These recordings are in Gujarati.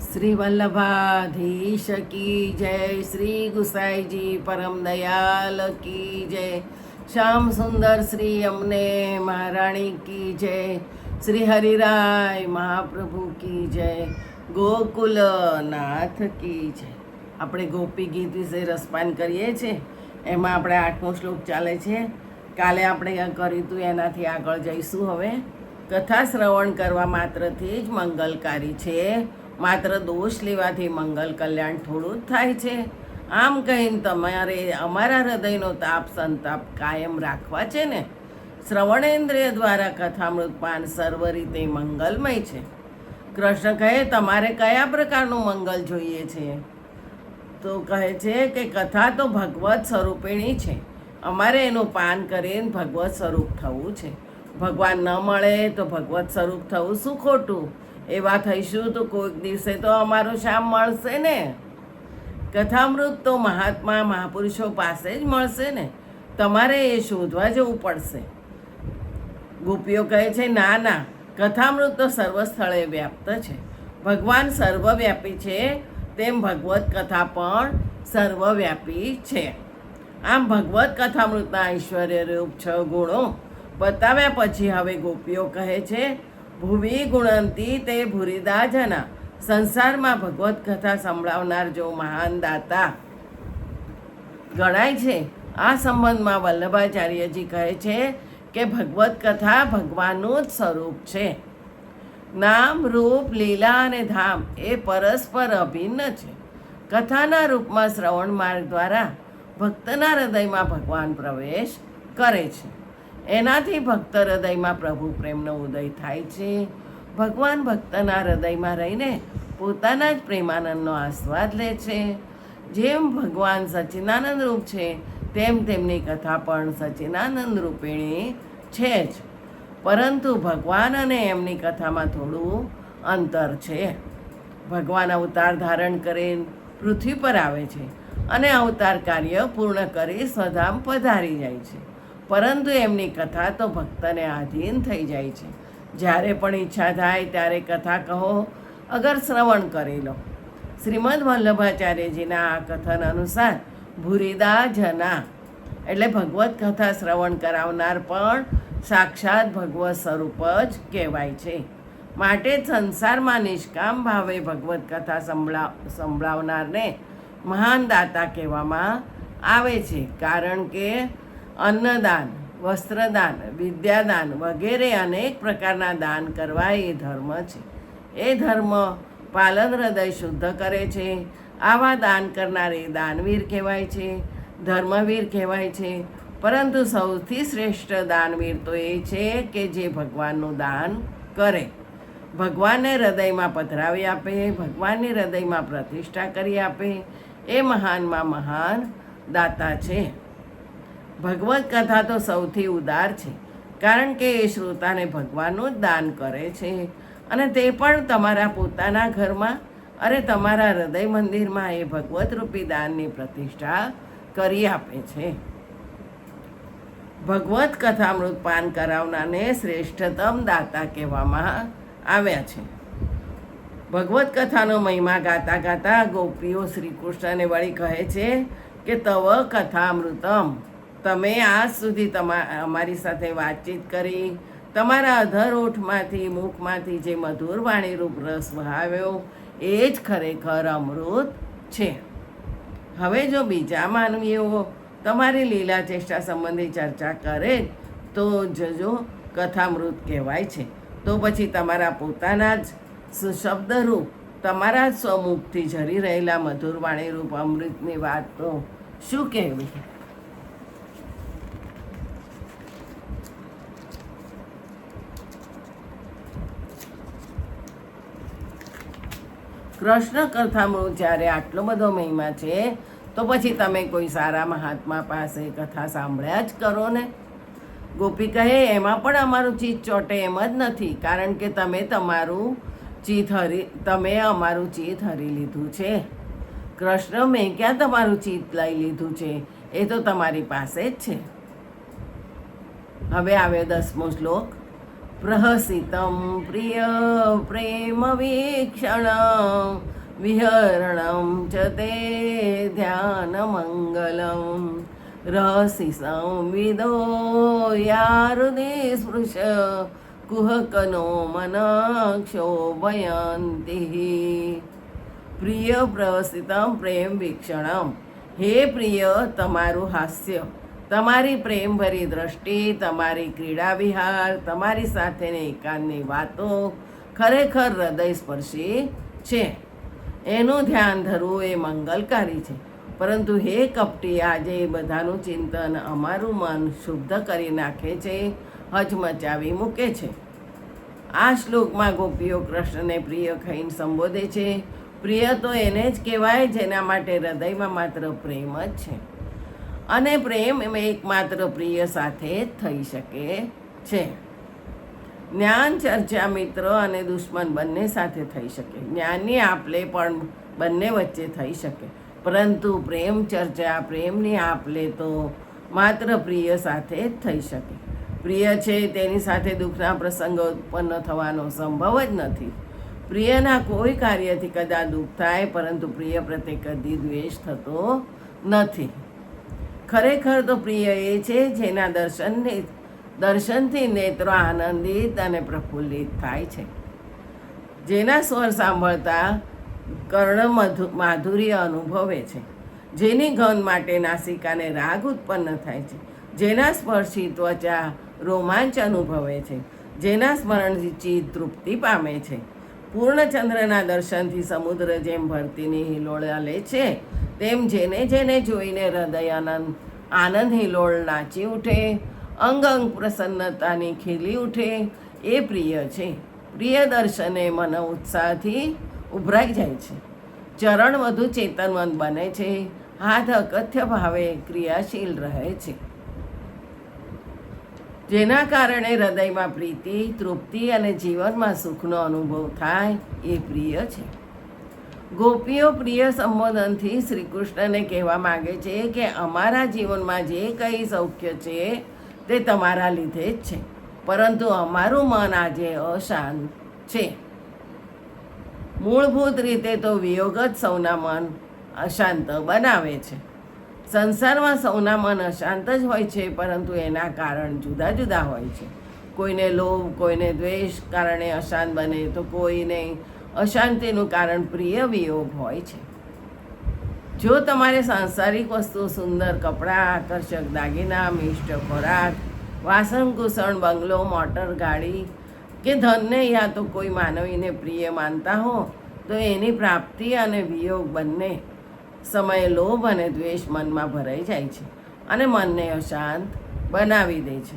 શ્રી વલ્લભાધીશ કી જય, શ્રી ગુસાઈજી પરમ દયાલ કી જય, શ્યામ સુંદર શ્રી અમને મહારાણી કી જય, શ્રી હરિરાય મહાપ્રભુ કી જય, ગોકુલનાથ કી જય. આપણે ગોપી ગીત વિશે રસપાન કરીએ છીએ. એમાં આપણે 8મો શ્લોક ચાલે છે. કાલે આપણે કર્યું હતું એનાથી આગળ જઈશું. હવે કથા શ્રવણ કરવા માત્રથી જ મંગલકારી છે. માત્ર દોષ લેવાથી મંગલ કલ્યાણ થોડું જ થાય છે. આમ કહીને તમારે અમારા હૃદયનો તાપ સંતાપ કાયમ રાખવા છે ને. શ્રવણેન્દ્રિય દ્વારા કથામૃત પાન સર્વ રીતે મંગલમય છે. કૃષ્ણ કહે, તમારે કયા પ્રકારનું મંગલ જોઈએ છે? તો કહે છે કે કથા તો ભગવત સ્વરૂપિણી છે. અમારે એનું પાન કરીને ભગવત સ્વરૂપ થવું છે. ભગવાન ન મળે તો ભગવત સ્વરૂપ થવું શું ખોટું? એવા થઈશું તો કોઈક દિવસે તો અમારું શ્યામ મળશે ને. કથામૃત તો મહાત્મા મહાપુરુષો પાસે જ મળશે ને. તમારે એ શોધવા જવું પડશે. ગોપીઓ કહે છે, ના ના, કથામૃત તો સર્વ સ્થળે વ્યાપ્ત છે. ભગવાન સર્વવ્યાપી છે, તેમ ભગવત કથા પણ સર્વવ્યાપી છે. આમ ભગવત કથામૃતના ઐશ્વર્ય રૂપ 6 ગુણો બતાવ્યા પછી હવે ગોપીઓ કહે છે, ભુવિ ગુણંતી તે ભૂરિદા જના. સંસારમાં ભગવત કથા સંભળાવનાર જો મહાન દાતા ગણાય છે. આ સંબંધમાં વલ્લભાચાર્યજી કહે છે કે ભગવત કથા ભગવાનનું જ સ્વરૂપ છે. નામ, રૂપ, લીલા અને ધામ એ પરસ્પર અભિન્ન છે. કથાના રૂપમાં શ્રવણ માર્ગ દ્વારા ભક્તના હૃદયમાં ભગવાન પ્રવેશ કરે છે. એનાથી ભક્ત હૃદયમાં પ્રભુ પ્રેમનો ઉદય થાય છે. ભગવાન ભક્તના હૃદયમાં રહીને પોતાના જ પ્રેમાનંદનો આસ્વાદ લે છે. જેમ ભગવાન સચ્ચિદાનંદ રૂપ છે, તેમ તેમની કથા પણ સચ્ચિદાનંદ રૂપિણી છે જ. પરંતુ ભગવાન અને એમની કથામાં થોડું અંતર છે. ભગવાન અવતાર ધારણ કરીને પૃથ્વી પર આવે છે અને અવતાર કાર્ય પૂર્ણ કરી સ્વધામ પધારી જાય છે. પરંતુ એમની કથા તો ભક્તને આધીન થઈ જાય છે. જ્યારે પણ ઈચ્છા થાય ત્યારે કથા કહો, અગર શ્રવણ કરી લો. શ્રીમદ વલ્લભાચાર્યજીના આ કથન અનુસાર ભૂરિદા જના એટલે ભગવત કથા શ્રવણ કરાવનાર પણ સાક્ષાત ભગવત સ્વરૂપ જ કહેવાય છે. માટે જ સંસારમાં નિષ્કામ ભાવે ભગવત કથા સંભળાવનારને મહાન દાતા કહેવામાં આવે છે. કારણ કે અન્નદાન, વસ્ત્રદાન, વિદ્યાદાન વગેરે અનેક પ્રકારના દાન કરવા એ ધર્મ છે. એ ધર્મ પાલન હૃદય શુદ્ધ કરે છે. આવા દાન કરનાર એ દાનવીર કહેવાય છે, ધર્મવીર કહેવાય છે. પરંતુ સૌથી શ્રેષ્ઠ દાનવીર તો એ છે કે જે ભગવાનનું દાન કરે, ભગવાનને હૃદયમાં પધરાવી આપે, ભગવાનની હૃદયમાં પ્રતિષ્ઠા કરી આપે. એ મહાનમાં મહાન દાતા છે. ભગવત કથા તો સૌથી ઉદાર છે, કારણ કે એ શ્રોતાને ભગવાનનું જ દાન કરે છે. અને તે પણ તમારા પોતાના ઘરમાં અને તમારા હૃદય મંદિરમાં એ ભગવત રૂપી દાનની પ્રતિષ્ઠા કરી આપે છે. ભગવત કથામૃત પાન કરાવનારને શ્રેષ્ઠતમ દાતા કહેવામાં આવ્યા છે. ભગવત કથાનો મહિમા ગાતા ગાતા ગોપીઓ શ્રી કૃષ્ણને વળી કહે છે કે તવ કથામૃતમ, તમે આજ સુધી અમારી સાથે વાતચીત કરી, તમારા અધર ઓઠમાંથી મુખમાંથી જે મધુર વાણીરૂપ રસ વહાવ્યો એ જ ખરેખર અમૃત છે. હવે જો બીજા માનવીઓ તમારી લીલા ચેષ્ટા સંબંધી ચર્ચા કરે તો જજો કથામૃત કહેવાય છે. તો પછી તમારા પોતાના જ શબ્દરૂપ, તમારા જ સ્વમુખથી ઝરી રહેલા મધુર વાણીરૂપ અમૃતની વાત તો શું કહેવી? કૃષ્ણ કથામૃત જ્યારે આટલો બધો મહિમા છે તો પછી તમે કોઈ સારા મહાત્મા પાસે કથા સાંભળ્યા જ કરો ને. ગોપી કહે, એમાં પણ અમારું ચિત્ત ચોટે એમ જ નથી, કારણ કે તમે અમારું ચિત્ત હરી લીધું છે. કૃષ્ણ, મેં ક્યાં તમારું ચિત્ત લઈ લીધું છે? એ તો તમારી પાસે જ છે. હવે આવ્યો 10મો શ્લોક. પ્રહસિતમ પ્રિય પ્રેમ વીક્ષણ વિહરણમ ચ તે ધ્યાનમંગલમ રહસી સંવિદો યારુદે સ્પૃશ કુહકનો મનક્ષોભયંતિ પ્રિય પ્રવસિતમ પ્રેમ વીક્ષણમ. હે પ્રિય, તમારું હાસ્ય, તમારી પ્રેમભરી દ્રષ્ટિ, તમારી ક્રીડા વિહાર, તમારી સાથેની એકાંતની વાતો ખરેખર હૃદયસ્પર્શી છે. એનું ધ્યાન ધરવું એ મંગલકારી છે. પરંતુ હે કપટી, આજે એ બધાનું ચિંતન અમારું મન શુદ્ધ કરી નાખે છે, હચમચાવી મૂકે છે. આ શ્લોકમાં ગોપીઓ કૃષ્ણને પ્રિય કહીને સંબોધે છે. પ્રિય તો એને જ કહેવાય જેના માટે હૃદયમાં માત્ર પ્રેમ જ છે. અને પ્રેમ એકમાત્ર પ્રિય સાથે જ થઈ શકે છે. જ્ઞાન ચર્ચા મિત્ર અને દુશ્મન બંને સાથે થઈ શકે. જ્ઞાનની આપલે પણ બંને વચ્ચે થઈ શકે. પરંતુ પ્રેમ ચર્ચા, પ્રેમની આપલે તો માત્ર પ્રિય સાથે જ થઈ શકે. પ્રિય છે તેની સાથે દુઃખના પ્રસંગો ઉત્પન્ન થવાનો સંભવ જ નથી. પ્રિયના કોઈ કાર્યથી કદાચ દુઃખ થાય, પરંતુ પ્રિય પ્રત્યે કદી દ્વેષ થતો નથી. ખરેખર તો પ્રિય એ છે જેના દર્શનથી નેત્રો આનંદિત અને પ્રફુલ્લિત થાય છે, જેના સ્વર સાંભળતા કર્ણ માધુર્ય અનુભવે છે, જેની ગંધ માટે નાસિકાને રાગ ઉત્પન્ન થાય છે, જેના સ્પર્શી ત્વચા રોમાંચ અનુભવે છે, જેના સ્મરણથી ચિત્ત તૃપ્તિ પામે છે. પૂર્ણચંદ્રના દર્શનથી સમુદ્ર જેમ ભરતીની હિલોળ લે છે, તેમ જેને જેને જોઈને હૃદય આનંદ હિલોળ નાચી ઉઠે, અંગ અંગ પ્રસન્નતાની ખીલી ઉઠે, એ પ્રિય છે. પ્રિય દર્શને મન ઉત્સાહથી ઉભરાઈ જાય છે, ચરણ વધુ ચેતનવંત બને છે, હાથ અકથ્ય ભાવે ક્રિયાશીલ રહે છે, જેના કારણે હૃદયમાં પ્રીતિ, તૃપ્તિ અને જીવનમાં સુખનો અનુભવ થાય, એ પ્રિય છે. ગોપીઓ પ્રિય સંબોધનથી શ્રી કૃષ્ણને કહેવા માગે છે કે અમારા જીવનમાં જે કંઈ સૌખ્ય છે તે તમારા લીધે જ છે, પરંતુ અમારું મન આજે અશાંત છે. મૂળભૂત રીતે તો વિયોગ જ સૌના મન અશાંત બનાવે છે. સંસારમાં સૌના મન અશાંત જ હોય છે, પરંતુ એના કારણ જુદા જુદા હોય છે. કોઈને લોભ, કોઈને દ્વેષ કારણે અશાંત બને, તો કોઈને અશાંતિનું કારણ પ્રિય વિયોગ હોય છે. જો તમારે સાંસારિક વસ્તુ, સુંદર કપડાં, આકર્ષક દાગીના, મિષ્ટ ખોરાક, વાસણ કુસણ, બંગલો, મોટર ગાડી કે ધનને યા તો કોઈ માનવીને પ્રિય માનતા હો, તો એની પ્રાપ્તિ અને વિયોગ બંને સમયે લોભ અને દ્વેષ મનમાં ભરાઈ જાય છે અને મનને અશાંત બનાવી દે છે.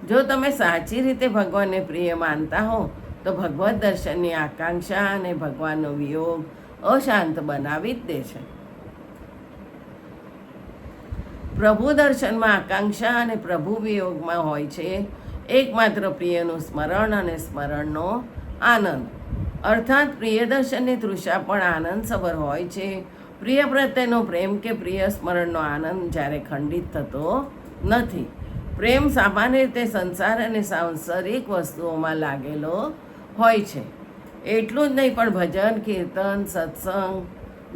જો તમે સાચી રીતે ભગવાનને પ્રિય માનતા હો, તો ભગવત દર્શનની આકાંક્ષા અને ભગવાનનો વિયોગ અશાંત બનાવી જ દે છે. પ્રભુ દર્શનમાં આકાંક્ષા અને પ્રભુ વિયોગમાં હોય છે એકમાત્ર પ્રિયનું સ્મરણ અને સ્મરણનો આનંદ. અર્થાત પ્રિય દર્શનની તૃષા પણ આનંદસભર હોય છે. પ્રિય પ્રત્યેનો પ્રેમ કે પ્રિય સ્મરણનો આનંદ જ્યારે ખંડિત થતો નથી. પ્રેમ સામાન્ય રીતે સંસાર અને સાંસારિક વસ્તુઓમાં લાગેલો હોય છે. એટલું જ નહીં, પણ ભજન, કીર્તન, સત્સંગ,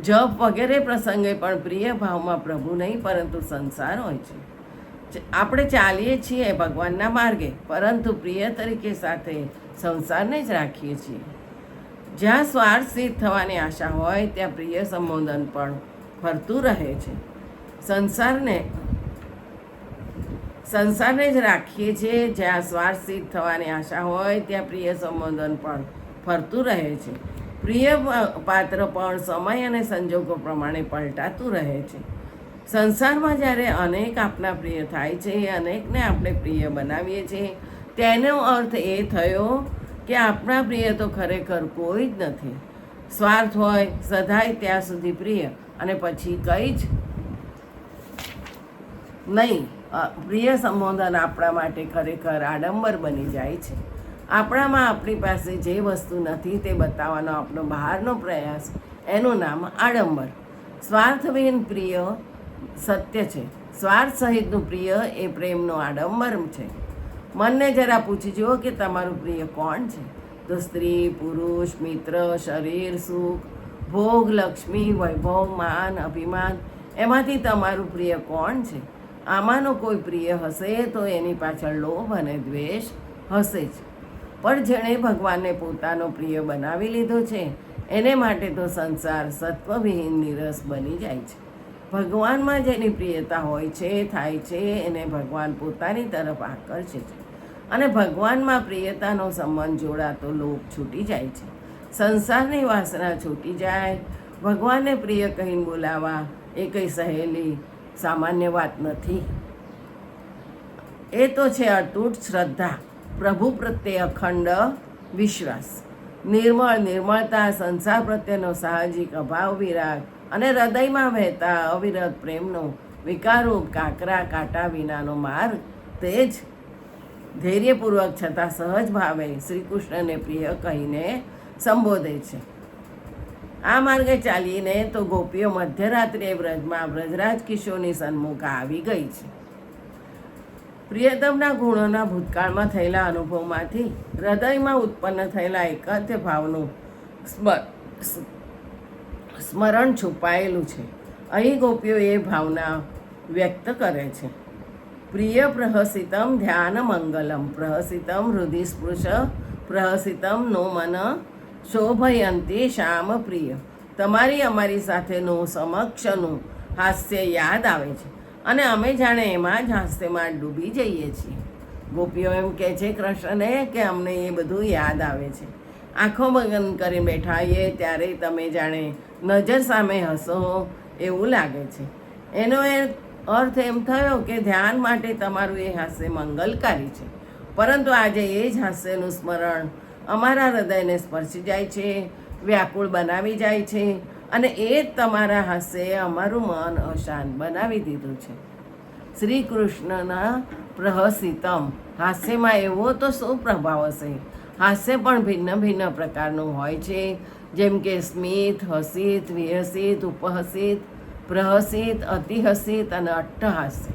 જપ વગેરે પ્રસંગે પણ પ્રિય ભાવમાં પ્રભુ નહીં પરંતુ સંસાર હોય છે. આપણે ચાલીએ છીએ ભગવાનના માર્ગે, પરંતુ પ્રિય તરીકે સાથે સંસારને જ રાખીએ છીએ. જ્યાં સ્વાર્થ સિદ્ધ થવાની આશા હોય, ત્યાં પ્રિય સંબોધન પણ ફરતું રહે છે. સંસારને જ રાખીએ છીએ. જ્યાં સ્વાર્થ સિદ્ધ થવાની આશા હોય, ત્યાં પ્રિય સંબોધન પણ ફરતું રહે છે. પ્રિય પાત્ર પણ સમય અને સંજોગો પ્રમાણે પલટાતું રહે છે. સંસારમાં જ્યારે અનેક આપણા પ્રિય થાય છે, અનેકને આપણે પ્રિય બનાવીએ છીએ, તેનો અર્થ એ થયો કે આપણા પ્રિય તો ખરેખર કોઈ જ નથી. સ્વાર્થ હોય સદાય ત્યાં સુધી પ્રિય, અને પછી કંઈ જ નહીં. પ્રિય સંબોધન આપણા માટે ખરેખર આડંબર બની જાય છે. આપણામાં આપણી પાસે જે વસ્તુ નથી તે બતાવવાનો આપણો બહારનો પ્રયાસ, એનું નામ આડંબર. સ્વાર્થહીન પ્રિય સત્ય છે. સ્વાર્થ સહિતનું પ્રિય એ પ્રેમનો આડંબર છે. મનને જરા પૂછી જુઓ કે તમારું પ્રિય કોણ છે? તો સ્ત્રી, પુરુષ, મિત્ર, શરીર, સુખ, ભોગ, લક્ષ્મી, વૈભવ, માન, અભિમાન એમાંથી તમારું પ્રિય કોણ છે? આમાંનો કોઈ પ્રિય હશે તો એની પાછળ લોભ અને દ્વેષ હશે જ. પણ જેણે ભગવાનને પોતાનો પ્રિય બનાવી લીધો છે એને માટે તો સંસાર સત્વવિહીન નિરસ બની જાય છે. ભગવાનમાં જેની પ્રિયતા હોય છે, થાય છે, એને ભગવાન પોતાની તરફ આકર્ષે છે અને ભગવાનમાં પ્રિયતાનો સંબંધ જોડાતો લોભ છૂટી જાય છે. સંસારની વાસના છૂટી જાય. ભગવાનને પ્રિય કહીને બોલાવા એ કંઈ સહેલી સામાન્ય વાત નથી. એ તો છે અતૂટ શ્રદ્ધા, પ્રભુ પ્રત્યે અખંડ વિશ્વાસ, નિર્મળતા, સંસાર પ્રત્યેનો સાહજિક અભાવ, વિરાગ અને હૃદયમાં વહેતા અવિરત પ્રેમનો વિકારરૂપ કાંકરા કાંટા વિનાનો માર્ગ. તે જ ધૈર્યપૂર્વક છતાં સહજ ભાવે શ્રી કૃષ્ણને પ્રિય કહીને સંબોધે છે. આ માર્ગે ચાલીને તો ગોપીઓ મધ્યરાત્રિએ વ્રજમાં વ્રજરાજ કિશોરની સન્મુખ આવી ગઈ છે. પ્રિયતમના ગુણોના ભૂતકાળમાં થયેલા અનુભવમાંથી હૃદયમાં ઉત્પન્ન થયેલા એકાંત ભાવનું સ્મરણ છુપાયેલું છે. અહીં ગોપીઓ એ ભાવના વ્યક્ત કરે છે. પ્રિય પ્રહસિતમ ધ્યાન મંગલમ, પ્રહસિતમ હૃદય સ્પૃશ, પ્રહસિતમ નો મન શોભયંતી શ્યામ પ્રિય. તમારી અમારી સાથેનું સમક્ષનું હાસ્ય યાદ આવે છે અને અમે જાણે એમાં જ હાસ્યમાં ડૂબી જઈએ છીએ. ગોપીઓ એમ કહે છે કૃષ્ણને કે અમને એ બધું યાદ આવે છે. આંખો બંધ કરીને બેઠા હોઈએ ત્યારે તમે જાણે નજર સામે હસો એવું લાગે છે. એનો એ અર્થ એમ થયો કે ધ્યાન માટે તમારું એ હાસ્ય મંગલકારી છે, પરંતુ આજે એ જ હાસ્યનું સ્મરણ અમારા હૃદયને સ્પર્શી જાય છે, વ્યાકુળ બનાવી જાય છે અને એ જ તમારા હાસ્યએ અમારું મન અશાંત બનાવી દીધું છે. શ્રી કૃષ્ણના પ્રહસિતમ હાસ્યમાં એવો તો શું પ્રભાવ હશે? હાસ્ય પણ ભિન્ન ભિન્ન પ્રકારનું હોય છે, જેમ કે સ્મિત, હસિત, વિહસિત, ઉપહસિત, પ્રહસિત, અતિહસિત અને અટ્ટહાસ્ય.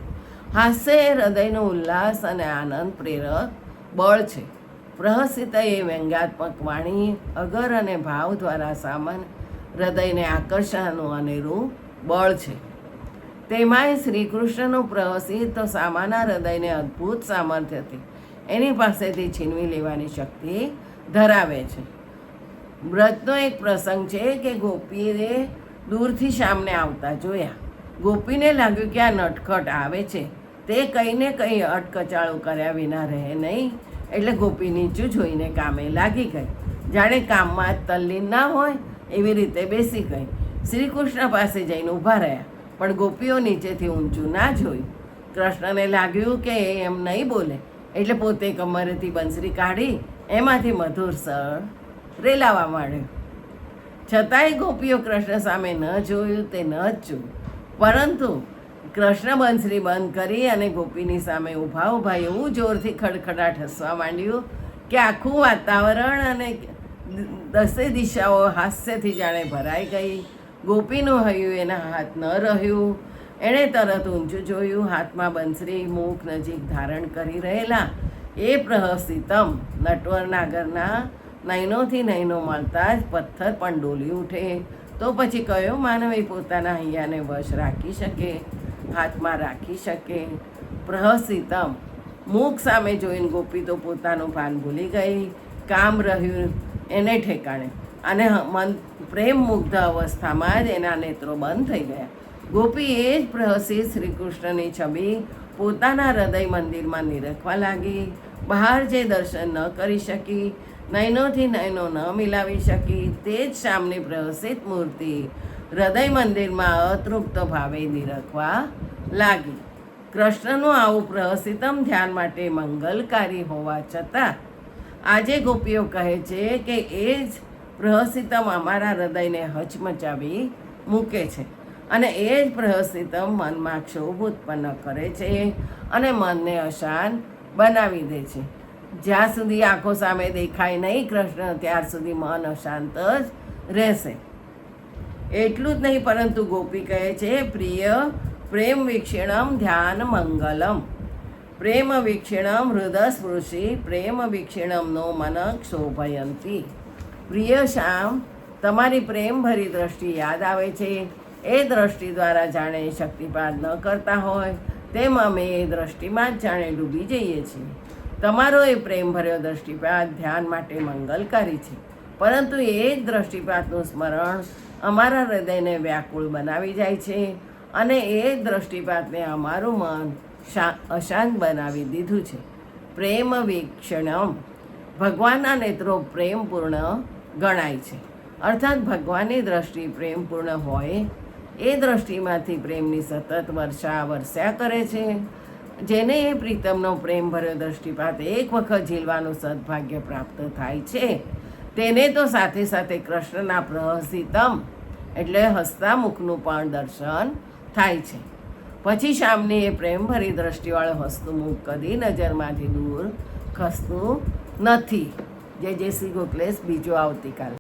હાસ્ય એ હૃદયનો ઉલ્લાસ અને આનંદ પ્રેરક બળ છે. પ્રહસિત એ વ્યંગ્યાત્મક વાણી, અગર અને ભાવ દ્વારા સામાન્ય હૃદયને આકર્ષણનું અનેરું બળ છે. તેમાંય શ્રી કૃષ્ણનું પ્રહસિત તો સામાના હૃદયને અદ્ભુત સામર્થ્યથી એની પાસેથી છીનવી લેવાની શક્તિ ધરાવે છે. વ્રતનો એક પ્રસંગ છે કે ગોપીએ દૂરથી શ્યામને આવતા જોયા. ગોપીને લાગ્યું કે આ નટખટ આવે છે, તે કંઈ ને કંઈ અટકચાળો કર્યા વિના રહે નહીં, એટલે ગોપી નીચું જોઈને કામે લાગી ગઈ. જાણે કામમાં જ તલ્લીન ના હોય એવી રીતે બેસી ગઈ. શ્રી કૃષ્ણ પાસે જઈને ઊભા રહ્યા, પણ ગોપીઓ નીચેથી ઊંચું ના જોયું. કૃષ્ણને લાગ્યું કે એ એમ નહીં બોલે, એટલે પોતે કમરેથી બંસરી કાઢી એમાંથી મધુર સ્વર રેલાવા માંડ્યો. છતાંય ગોપીઓ કૃષ્ણ સામે ન જોયું તે ન જ જોયું, પરંતુ કૃષ્ણ બંસરી બંધ કરી અને ગોપીની સામે ઊભા ઊભા એવું જોરથી ખડખડાટ હસવા માંડ્યું કે આખું વાતાવરણ અને દસે દિશાઓ હાસ્યથી જાણે ભરાઈ ગઈ. ગોપીનું હૈયું એના હાથ ન રહ્યું. એણે તરત ઊંચું જોયું. હાથમાં બંસરી મુખ નજીક ધારણ કરી રહેલા એ પ્રહસિતમ નટવર નાગરના નયનોથી નયનો મળતા જ પથ્થર પણ ડોલી ઉઠે. તો પછી કયો માનવી પોતાના હૈયાને વશ રાખી શકે, હાથમાં રાખી શકે? પ્રહસિતમ મુખ સામે જોઈને ગોપી તો પોતાનું ભાન ભૂલી ગઈ. કામ રહ્યું એને ઠેકાણે અને મન પ્રેમ મુગ્ધ અવસ્થામાં જ એના નેત્રો બંધ થઈ ગયા. ગોપી એ જ પ્રહસિત શ્રી કૃષ્ણની છબી પોતાના હૃદય મંદિરમાં નિરખવા લાગી. બહાર જે દર્શન ન કરી શકી, નયનોથી નયનો ન મિલાવી શકી, તે જ શ્યામની પ્રહસિત મૂર્તિ હૃદય મંદિરમાં અતૃપ્ત ભાવે નિરખવા લાગી. કૃષ્ણનું આવું પ્રહસિતમ ધ્યાન માટે મંગલકારી હોવા છતાં આજે ગોપીઓ કહે છે કે એ જ પ્રહસિતમ અમારા હૃદયને હચમચાવી મૂકે છે અને એ જ પ્રહસિતમ મનમાં ક્ષોભ ઉત્પન્ન કરે છે અને મનને અશાંત બનાવી દે છે. જ્યાં સુધી આંખો સામે દેખાય નહીં કૃષ્ણ, ત્યાર સુધી મન અશાંત જ રહેશે. એટલું જ નહીં, પરંતુ ગોપી કહે છે પ્રિય પ્રેમ વીક્ષણમ ધ્યાન મંગલમ, પ્રેમ વીક્ષણમ હૃદય સ્પૃશી, પ્રેમ વીક્ષણમ નો મન ક્ષોભયંતી. પ્રિય શ્યામ, તમારી પ્રેમભરી દ્રષ્ટિ યાદ આવે છે. એ દ્રષ્ટિ દ્વારા જાણે શક્તિપાત ન કરતા હોય તેમ અમે એ દ્રષ્ટિમાં જ જાણે ડૂબી જઈએ છીએ. તમારો એ પ્રેમભર્યો દ્રષ્ટિપાત ધ્યાન માટે મંગલકારી છે, પરંતુ એ જ દ્રષ્ટિપાતનું સ્મરણ અમારા હૃદયને વ્યાકુળ બનાવી જાય છે અને એ જ દ્રષ્ટિપાતને અમારું મન અશાંત બનાવી દીધું છે. પ્રેમ વીક્ષણમ, ભગવાનના નેત્રો પ્રેમપૂર્ણ ગણાય છે. અર્થાત ભગવાનની દ્રષ્ટિ પ્રેમપૂર્ણ હોય એ દ્રષ્ટિમાંથી પ્રેમની સતત વર્ષા વર્ષા કરે છે. જેને એ પ્રીતમનો પ્રેમભર્યો દ્રષ્ટિપાત એક વખત ઝીલવાનું સદભાગ્ય પ્રાપ્ત થાય છે તેને તો સાથે સાથે કૃષ્ણના પ્રહસિતમ એટલે હસતા મુખનું પણ દર્શન થાય છે. પછી શામની એ પ્રેમભરી દ્રષ્ટિવાળું હસતું મુખ કદી નજરમાંથી દૂર ખસતું નથી. જય શ્રી ગોખલેશ. બીજો આવતીકાલ.